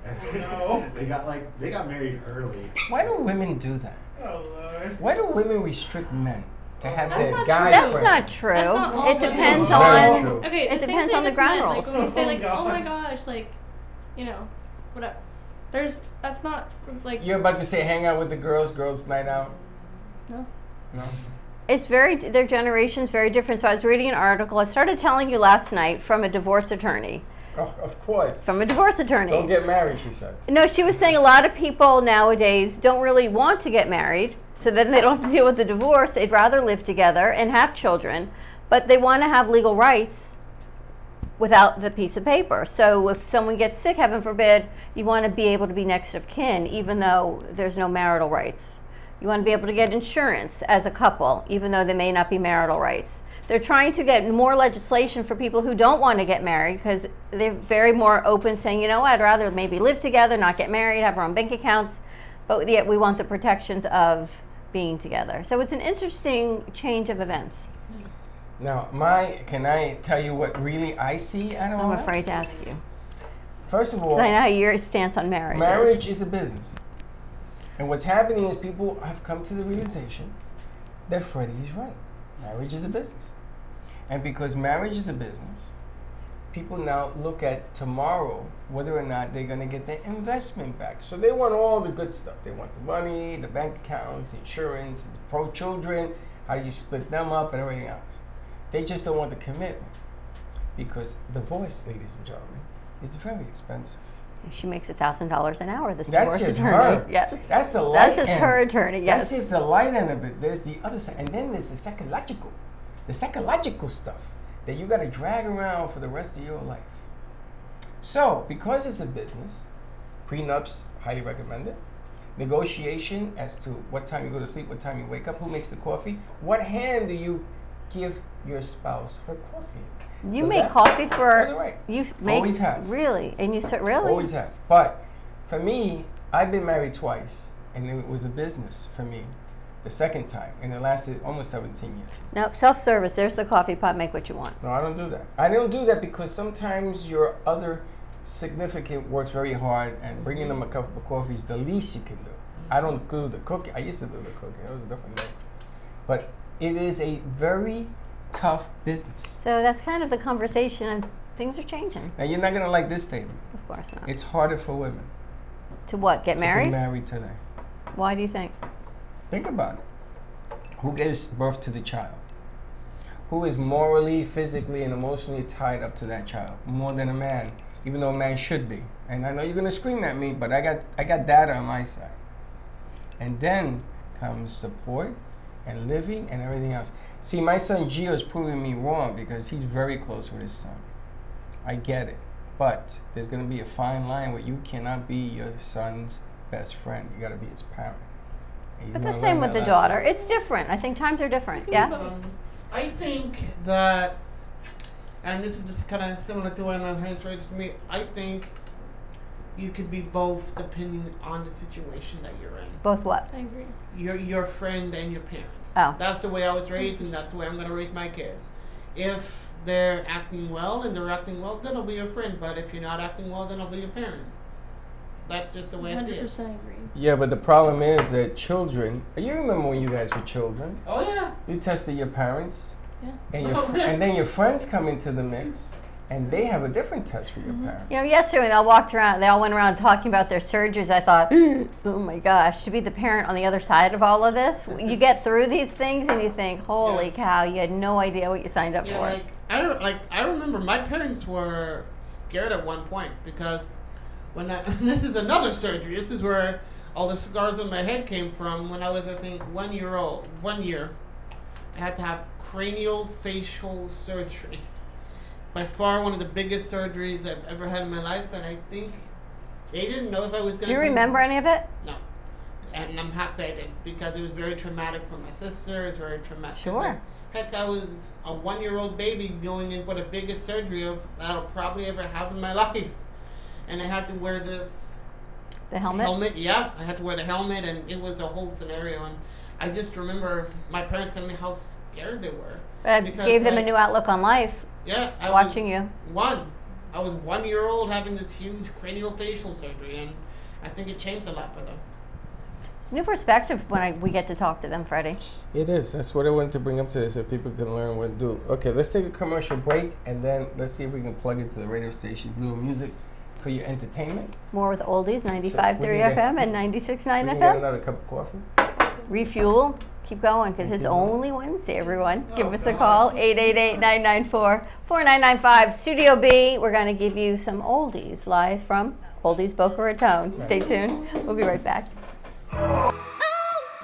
F: And
G: No.
F: they got married early.
A: Why do women do that?
G: Oh Lord.
A: Why do women restrict men to have
C: That's
A: their
C: not
A: guy
C: true.
E: That's
A: friends?
E: not true.
C: That's not all
E: It
C: women.
E: depends
A: Very
E: on.
A: true.
C: Okay,
E: It
C: the same
E: depends
C: thing
E: on the
C: with
E: ground
C: men.
E: rules.
C: Like when we say like,
G: Oh,
C: oh my
G: God.
C: gosh, like, you know, whatever. That's not like.
A: You're about to say hang out with the girls night out?
C: No.
A: No?
E: It's their generation's very different. So I was reading an article. I started telling you last night from a divorce attorney.
A: Oh, of course.
E: From a divorce attorney.
A: Don't get married, she said.
E: No, she was saying a lot of people nowadays don't really want to get married, so then they don't have to deal with the divorce. They'd rather live together and have children, but they want to have legal rights without the piece of paper. So if someone gets sick, heaven forbid, you want to be able to be next of kin, even though there's no marital rights. You want to be able to get insurance as a couple, even though there may not be marital rights. They're trying to get more legislation for people who don't want to get married because they're very more open, saying, you know what, I'd rather maybe live together, not get married, have our own bank accounts, but yet we want the protections of being together. So it's an interesting change of events.
A: Now, can I tell you what really I see out of all
E: I'm
A: that?
E: afraid to ask you.
A: First of
E: 'Cause
A: all,
E: I know how your stance on marriage is.
A: marriage is a business. And what's happening is people have come to the realization that Freddie is right. Marriage is a business. And because marriage is a business, people now look at tomorrow whether or not they're going to get their investment back. So they want all the good stuff. They want the money, the bank accounts, the insurance, the pro-children, how you split them up and everything else. They just don't want the commitment. Because divorce, ladies and gentlemen, is very expensive.
E: She makes $1,000 an hour, this
A: That's
E: divorce
A: just
E: attorney.
A: her.
E: Yes.
A: That's the light
E: That's just
A: end.
E: her attorney, yes.
A: That's just the light end of it. There's the other side. And then there's the psychological stuff that you got to drag around for the rest of your life. So, because it's a business, prenups, highly recommended. Negotiation as to what time you go to sleep, what time you wake up, who makes the coffee, what hand do you give your spouse her coffee in?
E: You
A: The
E: make
A: left
E: coffee
A: or
E: for
A: the right?
E: you make
A: Always have.
E: really, and you start really.
A: Always have. But for me, I've been married twice, and it was a business for me the second time, and it lasted almost 17 years.
E: No, self-service. There's the coffee pot. Make what you want.
A: No, I don't do that. I don't do that because sometimes your other significant works very hard, and bringing them a cup of coffee is the least you can do. I don't do the cooking. I used to do the cooking. It was a different day. But it is a very tough business.
E: So that's kind of the conversation, and things are changing.
A: Now, you're not going to like this statement.
E: Of course not.
A: It's harder for women
E: To what? Get
A: to be
E: married?
A: married today.
E: Why do you think?
A: Think about it. Who gives birth to the child? Who is morally, physically, and emotionally tied up to that child more than a man, even though a man should be? And I know you're gonna scream at me, but I got data on my side. And then comes support and living and everything else. See, my son Gio is proving me wrong because he's very close with his son. I get it, but there's gonna be a fine line where you cannot be your son's best friend. You gotta be his parent. And he's
E: But the
A: gonna
E: same
A: learn
E: with the
A: that lesson.
E: daughter. It's different. I think times are different. Yeah?
G: I think that, and this is just kind of similar to what my parents raised me, I think you could be both depending on the situation that you're in.
E: Both what?
C: I agree.
G: Your friend and your parents.
E: Oh.
G: That's the way I was raised, and that's the way I'm going to raise my kids. If they're acting well and they're acting well, then I'll be your friend. But if you're not acting well, then I'll be your parent. That's just the way I see it.
C: 100% agree.
A: Yeah, but the problem is that children. You remember when you guys were children?
G: Oh yeah.
A: You tested your parents,
C: Yeah.
A: and and then your friends come into the mix, and they have a different test for your parents.
E: You know, yesterday when they all went around talking about their surgeries, I thought, oh my gosh, to be the parent on the other side of all of this, you get through these things and you think, holy cow, you had no idea what you signed up for.
G: I remember my parents were scared at one point because when this is another surgery. This is where all the scars on my head came from. When I was, I think, 1 year old. 1 year, I had to have cranial facial surgery. By far one of the biggest surgeries I've ever had in my life, and I think they didn't know if I was going to.
E: Do you remember any of it?
G: No. And I'm happy I did because it was very traumatic for my sister. It was very traumatic.
E: Sure.
G: Heck, I was a 1 year old baby going in for the biggest surgery that I'll probably ever have in my life. And I had to wear this
E: The helmet?
G: Yeah, I had to wear the helmet, and it was a whole scenario. And I just remember my parents telling me how scared they were.
E: But it gave them a new outlook on life.
G: Yeah, I
E: watching
G: was
E: you.
G: I was 1 year old having this huge cranial facial surgery, and I think it changed a lot for them.
E: It's a new perspective when we get to talk to them, Freddie.
A: It is. That's what I wanted to bring up today so people can learn what to do. Okay, let's take a commercial break, and then let's see if we can plug into the radio station. Little music for your entertainment.
E: More with oldies, 95.3
A: we need
E: FM and 96.9
A: We can get
E: FM.
A: another cup of coffee.
E: Refuel. Keep going because it's only Wednesday, everyone. Give us a
G: God.
E: call, 888-994-4995. Studio B, we're going to give you some oldies live from Oldies Boca Raton. Stay tuned. We'll be right back.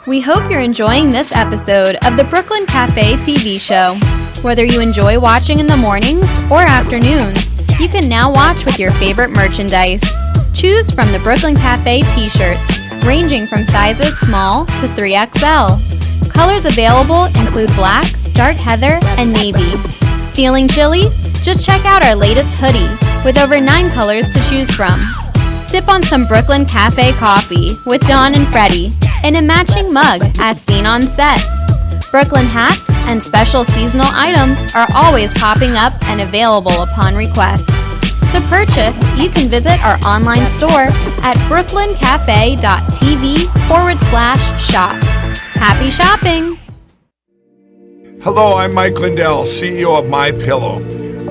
H: We hope you're enjoying this episode of the Brooklyn Cafe TV show. Whether you enjoy watching in the mornings or afternoons, you can now watch with your favorite merchandise. Choose from the Brooklyn Cafe t-shirts, ranging from sizes small to 3XL. Colors available include black, dark heather, and navy. Feeling chilly? Just check out our latest hoodie with over 9 colors to choose from. Sip on some Brooklyn Cafe coffee with Dawn and Freddie in a matching mug as seen on set. Brooklyn hats and special seasonal items are always popping up and available upon request. To purchase, you can visit our online store at brooklyncafe.tv/shop. Happy shopping!
I: Hello, I'm Mike Lindell, CEO of MyPillow.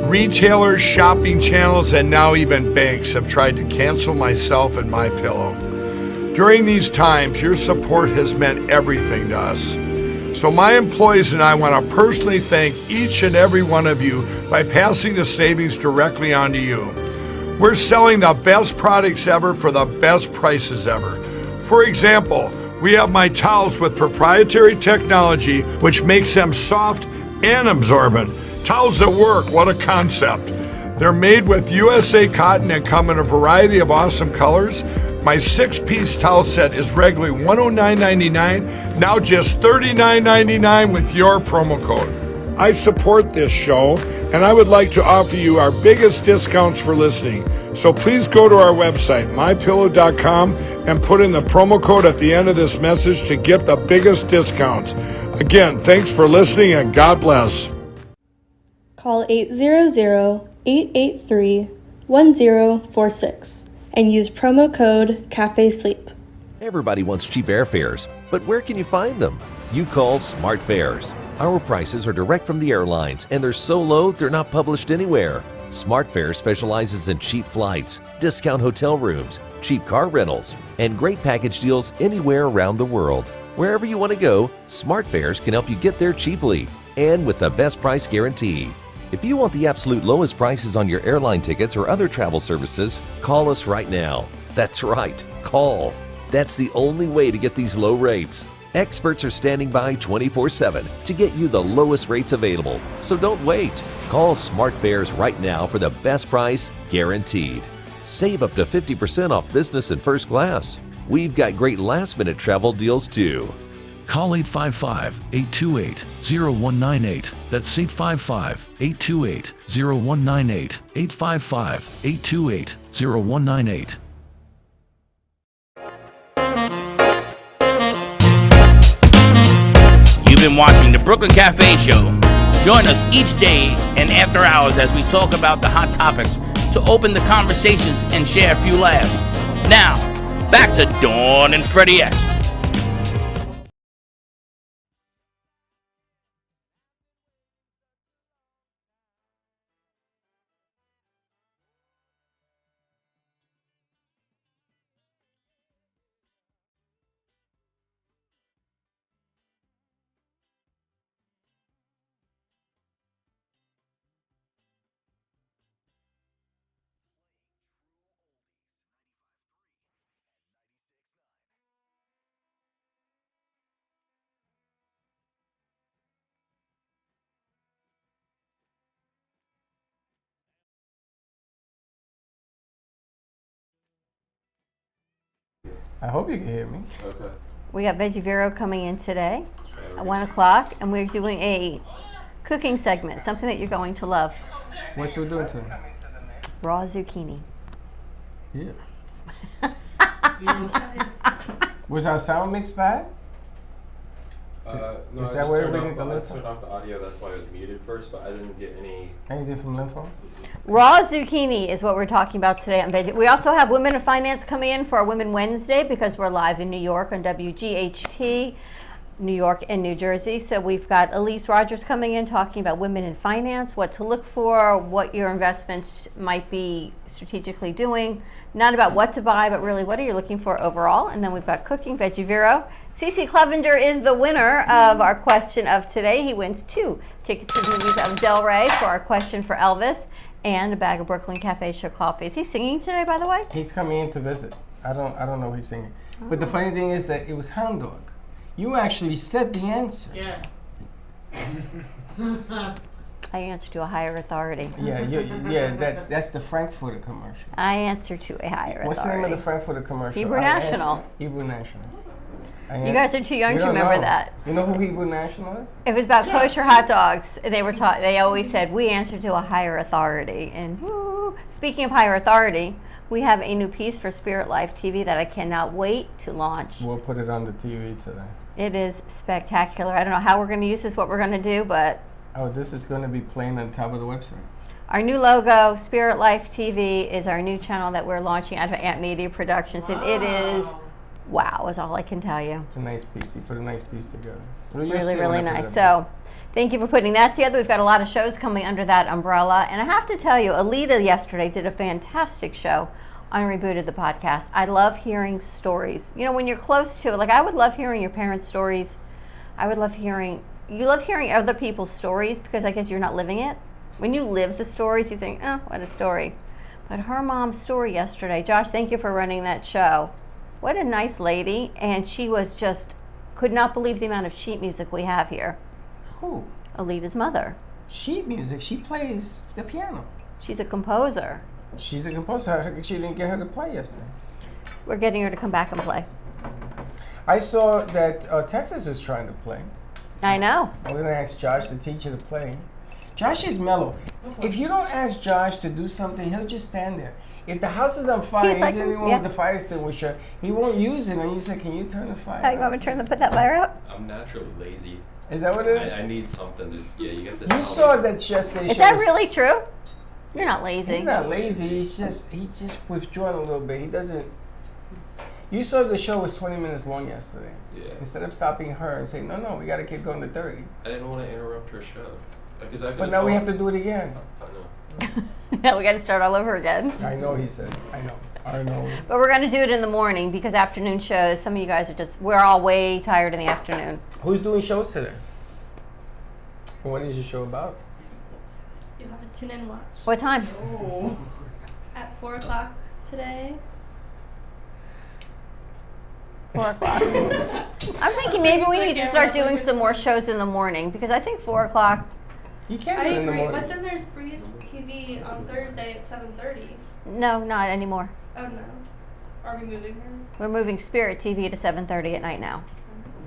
I: Retailers, shopping channels, and now even banks have tried to cancel myself and MyPillow. During these times, your support has meant everything to us. So my employees and I want to personally thank each and every one of you by passing the savings directly on to you. We're selling the best products ever for the best prices ever. For example, we have my towels with proprietary technology which makes them soft and absorbent. Towels that work, what a concept. They're made with USA cotton and come in a variety of awesome colors. My 6-piece towel set is regularly $109.99, now just $39.99 with your promo code. I support this show, and I would like to offer you our biggest discounts for listening. So please go to our website, mypillow.com, and put in the promo code at the end of this message to get the biggest discounts. Again, thanks for listening, and God bless.
J: Call 800-883-1046 and use promo code CAFESLEEP.
K: Everybody wants cheap airfares, but where can you find them? You call Smart Fares. Our prices are direct from the airlines, and they're so low they're not published anywhere. SmartFare specializes in cheap flights, discount hotel rooms, cheap car rentals, and great package deals anywhere around the world. Wherever you want to go, SmartFares can help you get there cheaply and with the best price guarantee. If you want the absolute lowest prices on your airline tickets or other travel services, call us right now. That's right, call. That's the only way to get these low rates. Experts are standing by 24/7 to get you the lowest rates available. So don't wait. Call SmartFares right now for the best price guaranteed. Save up to 50% off business and first class. We've got great last-minute travel deals too.
L: Call 855-828-0198. That's 855-828-0198. 855-828-0198.
M: You've been watching the Brooklyn Cafe Show. Join us each day and after hours as we talk about the hot topics to open the conversations and share a few laughs. Now, back to Dawn and Freddie S.
A: I hope you can hear me.
D: Okay.
E: We got Veggie Vero coming in today at 1 o'clock, and we're doing a cooking segment, something that you're going to love.
A: What you doing today?
E: Raw zucchini.
A: Yeah. Was our sound mix bad?
D: No,
A: Is
D: I
A: that
D: just
A: where
D: turned
A: everybody
D: off
A: got the
D: I
A: lift?
D: turned off the audio, that's why it was muted first, but I didn't get
A: Anything from Lympho?
E: Raw zucchini is what we're talking about today on Veggie. We also have Women in Finance coming in for our Women Wednesday because we're live in New York on WGHT, New York and New Jersey. So we've got Elise Rogers coming in talking about women in finance, what to look for, what your investments might be strategically doing. Not about what to buy, but really what are you looking for overall. And then we've got Cooking Veggie Vero. Cece Clevenger is the winner of our question of today. He wins 2 tickets to the movies of Del Rey for our question for Elvis and a bag of Brooklyn Cafe Show coffee. Is he singing today, by the way?
A: He's coming in to visit. I don't know who he's singing. But the funny thing is that it was Hound Dog. You actually said the answer.
G: Yeah.
E: I answer to a higher authority.
A: Yeah, that's the Frankfurter commercial.
E: I answer to a higher
A: What's
E: authority.
A: the name of the Frankfurter commercial?
E: Hebrew National.
A: Hebrew National.
E: You guys are too young to remember that.
A: You know who Hebrew National is?
E: It was about kosher hot dogs. They were taught. They always said we answer to a higher authority. And woo, speaking of higher authority, we have a new piece for Spirit Life TV that I cannot wait to launch.
A: We'll put it on the TV today.
E: It is spectacular. I don't know how we're going to use this, what we're going to do, but
A: Oh, this is going to be playing on top of the website.
E: our new logo, Spirit Life TV, is our new channel that we're launching out of Ant Media Productions, and it is wow, is all I can tell you.
A: It's a nice piece. You put a nice piece together.
E: Really, really nice. So, thank you for putting that together. We've got a lot of shows coming under that umbrella. And I have to tell you, Alita yesterday did a fantastic show on Rebooted the podcast. I love hearing stories. You know, when you're close to it, like I would love hearing your parents' stories. I would love hearing, you love hearing other people's stories because I guess you're not living it. When you live the stories, you think, oh, what a story. But her mom's story yesterday, Josh, thank you for running that show. What a nice lady. And she was just, could not believe the amount of sheet music we have here.
A: Who?
E: Alita's mother.
A: Sheet music? She plays the piano.
E: She's a composer.
A: She's a composer. How come she didn't get her to play yesterday?
E: We're getting her to come back and play.
A: I saw that Texas was trying to play.
E: I know.
A: I'm going to ask Josh to teach her to play. Josh is mellow. If you don't ask Josh to do something, he'll just stand there. If the house is on fire, he's
E: like,
A: the only one
E: yeah.
A: with the fire extinguisher. He won't use it, and you say, "Can you turn the fire?"
E: You want me to put that fire out?
D: I'm naturally lazy.
A: Is that what it is?
D: I need something to. Yeah, you have to.
A: You
D: tell
A: saw
D: me.
A: that yesterday.
E: Is that really true? You're not lazy.
A: He's not lazy. He's just withdrawn a little bit. He doesn't. You saw the show was 20 minutes long yesterday.
D: Yeah.
A: Instead of stopping her and saying, no, we got to keep going to 30.
D: I didn't want to interrupt her show. Because
A: But now we have to do it again.
D: I know.
E: Now we got to start all over again.
A: I know, he says. I know.
E: But we're going to do it in the morning because afternoon shows, some of you guys we're all way tired in the afternoon.
A: Who's doing shows today? And what is your show about?
C: You have to tune in and watch.
E: What time?
C: At 4 o'clock today.
E: 4 o'clock. I'm thinking maybe we need to start doing some more shows in the morning because I think 4 o'clock.
A: You can't
C: I
A: do it in the
C: agree,
A: morning.
C: but then there's Breeze TV on Thursday at 7:30.
E: No, not anymore.
C: Oh no. Are we moving hers?
E: We're moving Spirit TV to 7:30 at night now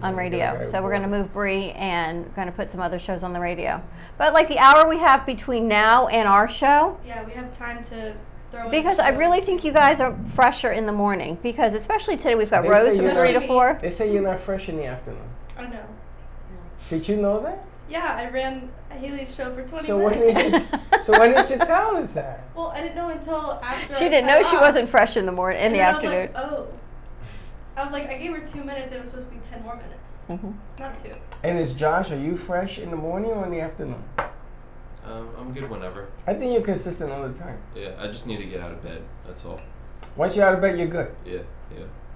E: on radio. So we're going to move Bree and going to put some other shows on the radio. But like the hour we have between now and our show,
C: Yeah, we have time to throw in
E: because I really think you guys are fresher in the morning because especially today we've got
A: They
E: Rose
A: say
E: from
A: you're
E: 3 to
A: not-
E: 4.
A: They say you're not fresh in the afternoon.
C: I know.
A: Did you know that?
C: Yeah, I ran Haley's show for 20
A: So when
C: minutes.
A: why didn't you tell us that?
C: Well, I didn't know until after.
E: She
C: I
E: didn't know
C: cut
E: she
C: off.
E: wasn't fresh in the morning in
C: And
E: the
C: then
E: afternoon.
C: I was like, oh. I was like, I gave her 2 minutes. It was supposed to be 10 more minutes. Not 2.
A: And is Josh, are you fresh in the morning or in the afternoon?
D: I'm good whenever.
A: I think you're consistent all the time.
D: Yeah, I just need to get out of bed. That's all.
A: Once you're out of bed, you're good.
D: Yeah.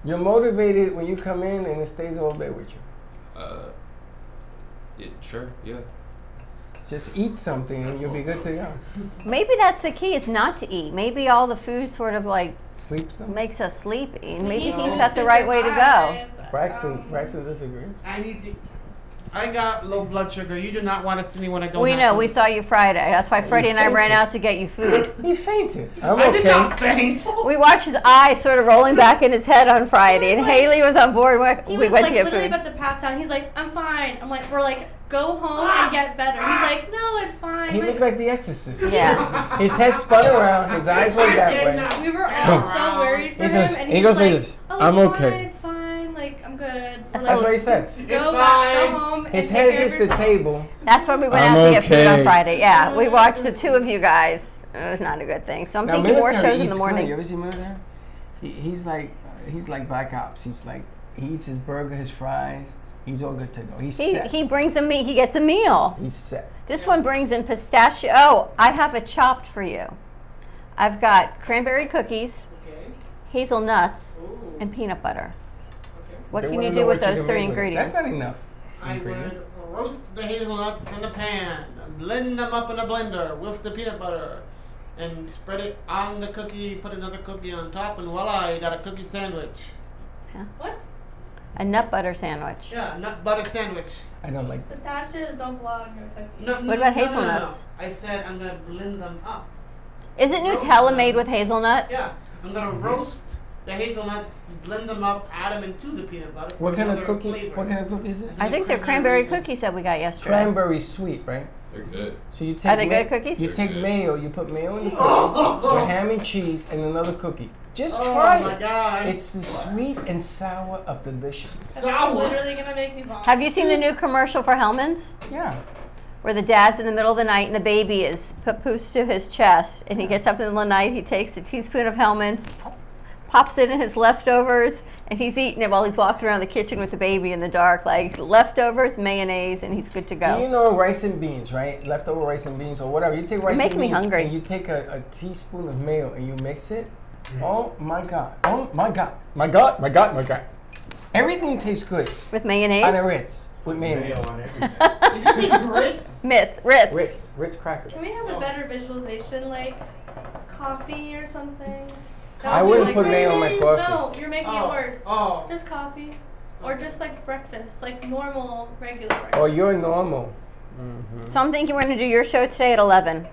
A: You're motivated when you come in and it stays all day with you.
D: Sure, yeah.
A: Just eat something and you'll be good to go.
E: Maybe that's the key is not to eat. Maybe all the food sort of like
A: Sleep stuff.
E: makes us sleepy. And maybe
C: need
E: he's
C: food
E: got the
C: to
E: right way to go.
C: survive.
A: Braxton disagrees.
G: I got low blood sugar. You do not want to see me when I don't
E: We
G: have
E: know.
G: food.
E: We saw you Friday. That's why Freddie and I ran
A: fainted.
E: out to get you food.
A: He fainted. I'm
G: I did not
A: okay.
G: faint.
E: We watched his eyes sort of rolling back in his head on Friday,
C: He was
E: and
C: like-
E: Haley was on board.
C: He
E: We
C: was
E: went
C: like
E: to get
C: literally
E: food.
C: about to pass out. He's like, I'm fine. I'm like, we're like, go home and get better. He's like, no, it's fine.
A: He looked like the Exorcist.
E: Yeah.
A: His head spun around. His eyes went that
C: Seriously,
A: way.
C: we were all
A: Boom.
C: so worried for
A: He says-
C: him, and
A: he
C: he's
A: goes like
C: like,
A: this,
C: oh,
A: "I'm
C: it's
A: okay."
C: fine, it's fine. Like, I'm good.
E: That's
A: That's what he said.
C: Go back, go home.
A: His
C: and
A: head
C: take care
A: hits
C: of
A: the
C: yourself.
A: table.
E: That's why we went
A: I'm
E: out to get food on
A: okay.
E: Friday. Yeah, we watched the two of you guys. It was not a good thing. So I'm
A: Now,
E: thinking more
A: military
E: shows in
A: eats
E: the
A: good.
E: morning.
A: You ever see military? He's like Black Ops. He's like, he eats his burger, his fries. He's all good to go. He's set.
E: He brings a meal. He gets a meal.
A: He's set.
E: This one brings in pistachio. Oh, I have a chopped for you. I've got cranberry cookies,
G: Okay.
E: hazelnuts,
G: Ooh.
E: and peanut butter. What
A: They
E: can
A: wanna
E: you
A: know
E: do with
A: what you
E: those
A: can
E: 3
A: make with it.
E: ingredients?
A: That's not enough.
G: I
A: ingredients.
G: would roast the hazelnuts in a pan, blend them up in a blender with the peanut butter, and spread it on the cookie, put another cookie on top, and voila, you got a cookie sandwich.
C: What?
E: A nut butter sandwich.
G: Yeah, nut butter sandwich.
A: I don't like that.
C: Pistachios don't belong in your cookie.
G: No,
E: What about
G: no,
E: hazelnuts?
G: I said I'm going to blend them up.
E: Isn't Nutella made with hazelnut?
G: Yeah, I'm going to roast the hazelnuts, blend them up, add them into the peanut butter. for
A: What kind of
G: another
A: cookie?
G: flavor.
A: What kind of cookie is this?
E: I think they're cranberry cookies that we got yesterday.
A: Cranberry sweet, right?
D: They're good.
A: So you take
E: Are they good cookies?
A: You
D: They're
A: take
D: good.
A: mayo. You put mayo in the cookie with ham and cheese and another cookie. Just
G: Oh
A: try
G: my
A: it.
G: God.
A: It's the sweet and sour of deliciousness.
C: That's
G: Sour.
C: literally gonna make me vomit.
E: Have you seen the new commercial for Hellman's?
A: Yeah.
E: Where the dad's in the middle of the night and the baby is papoosed to his chest, and he gets up in the middle of the night, he takes a teaspoon of Hellman's, pops it in his leftovers, and he's eating it while he's walking around the kitchen with the baby in the dark, like leftovers, mayonnaise, and he's good to go.
A: Do you know rice and beans, right? Leftover rice and beans or whatever. You take rice
E: making
A: and
E: me
A: beans
E: hungry.
A: and you take a teaspoon of mayo and you mix it. Oh my God. Oh my God. My God. My God. My God. Everything tastes good
E: With mayonnaise?
A: on a Ritz with mayonnaise.
F: Mayo on everything.
E: Ritz.
A: Ritz crackers.
C: Can we have a better visualization, like coffee or something?
A: I wouldn't put mayo on my coffee.
C: No, you're making it worse.
G: Oh.
C: Just coffee, or just like breakfast, like normal, regular breakfast.
A: Oh, you're normal.
E: So I'm thinking we're going to do your show today at 11.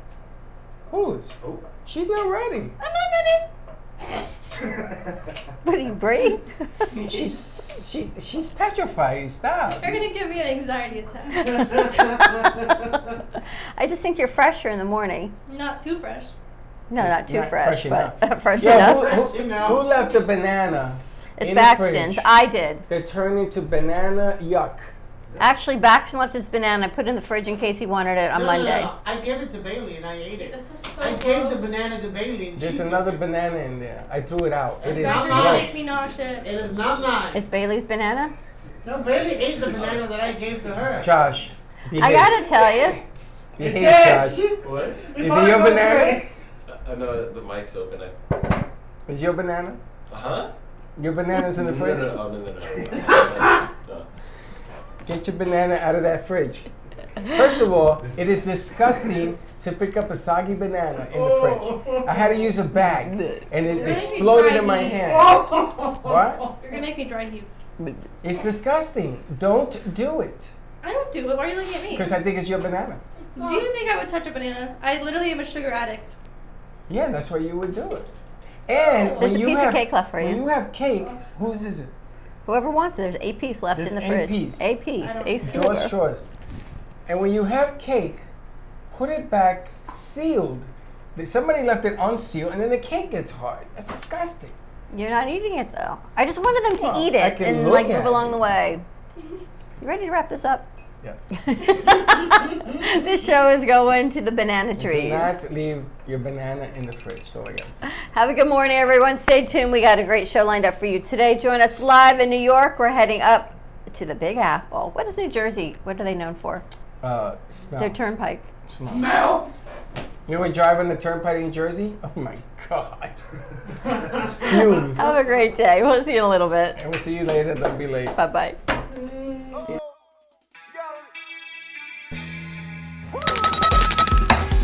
A: Who's?
F: Oh.
A: She's not ready.
C: I'm not ready.
E: What are you, Brie?
A: She's petrified. Stop.
C: You're gonna give me an anxiety attack.
E: I just think you're fresher in the morning.
C: Not too fresh.
E: No, not too
A: Not
E: fresh,
A: enough.
E: but fresh
A: Yeah,
E: enough.
A: who left the banana?
E: It's
A: in the
E: Baxton's.
A: fridge
E: I did.
A: that turned into banana yuck?
E: Actually, Baxton left his banana. I put it in the fridge in case he wanted it on Monday.
G: No. I gave it to Bailey and I ate it.
C: This is so
G: I gave the
C: gross.
G: banana to Bailey. And
A: There's
G: she
A: another
G: took it.
A: banana in there. I threw it out. It
G: It's
A: is
G: not
C: You're gonna
G: nice.
C: make me nauseous.
G: It is not nice.
E: It's Bailey's banana?
G: No, Bailey ate the banana that I gave to her.
A: Josh.
E: I gotta tell you.
A: Behave,
G: Yes.
A: Josh.
D: What?
A: Is it your banana?
D: I know the mic's open.
A: Is your banana?
D: Huh?
A: Your banana's in the fridge?
D: No.
A: Get your banana out of that fridge. First of all, it is disgusting to pick up a soggy banana in the fridge. I had to use a bag, and it
C: You're
A: exploded
C: making
A: in my
C: me
A: hand.
C: What?
A: What?
C: You're gonna make me dry heave.
A: It's disgusting. Don't do it.
C: I don't do it. Why are you looking at me?
A: Because I think it's your banana.
C: Do you think I would touch a banana? I literally am a sugar addict.
A: Yeah, that's why you would do it. And
E: There's
A: when
E: a
A: you
E: piece
A: have
E: of cake left for
A: when
E: you.
A: you have cake, whose is it?
E: Whoever wants it, there's a piece left
A: There's
E: in the
A: a
E: fridge.
A: piece.
E: A piece. A
A: George
E: sliver.
A: straws. And when you have cake, put it back sealed. Somebody left it unsealed, and then the cake gets hard. That's disgusting.
E: You're not eating it though. I just wanted them to
A: Well,
E: eat
A: I
E: it
A: can
E: and
A: look
E: like
A: at
E: move along
A: it.
E: the way. You ready to wrap this up?
A: Yes.
E: This show is going to the banana
A: Do
E: trees.
A: not leave your banana in the fridge. So I guess.
E: Have a good morning, everyone. Stay tuned. We got a great show lined up for you today. Join us live in New York. We're heading up to the Big Apple. What is New Jersey? What are they known for?
A: Smells.
E: Their turnpike.
A: Smells. You know, we drive on the turnpike in New Jersey. Oh my God. It's fumes.
E: Have a great day. We'll see you in a little bit.
A: And we'll see you later. Don't be late.
E: Bye bye.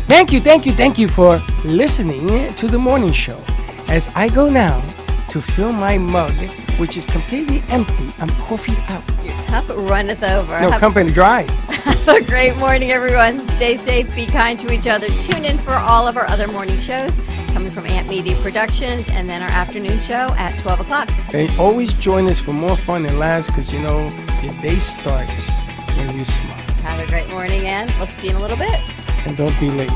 A: Thank you for listening to the morning show. As I go now to fill my mug, which is completely empty, I'm coffee out.
B: Your cup runneth over.
A: No, company dry.
B: Have a great morning, everyone. Stay safe, be kind to each other. Tune in for all of our other morning shows coming from Ant Media Productions, and then our afternoon show at 12 o'clock.
A: And always join us for more fun and laughs, because you know your day starts when you smile.
B: Have a great morning, and we'll see you in a little bit.
A: And don't be late.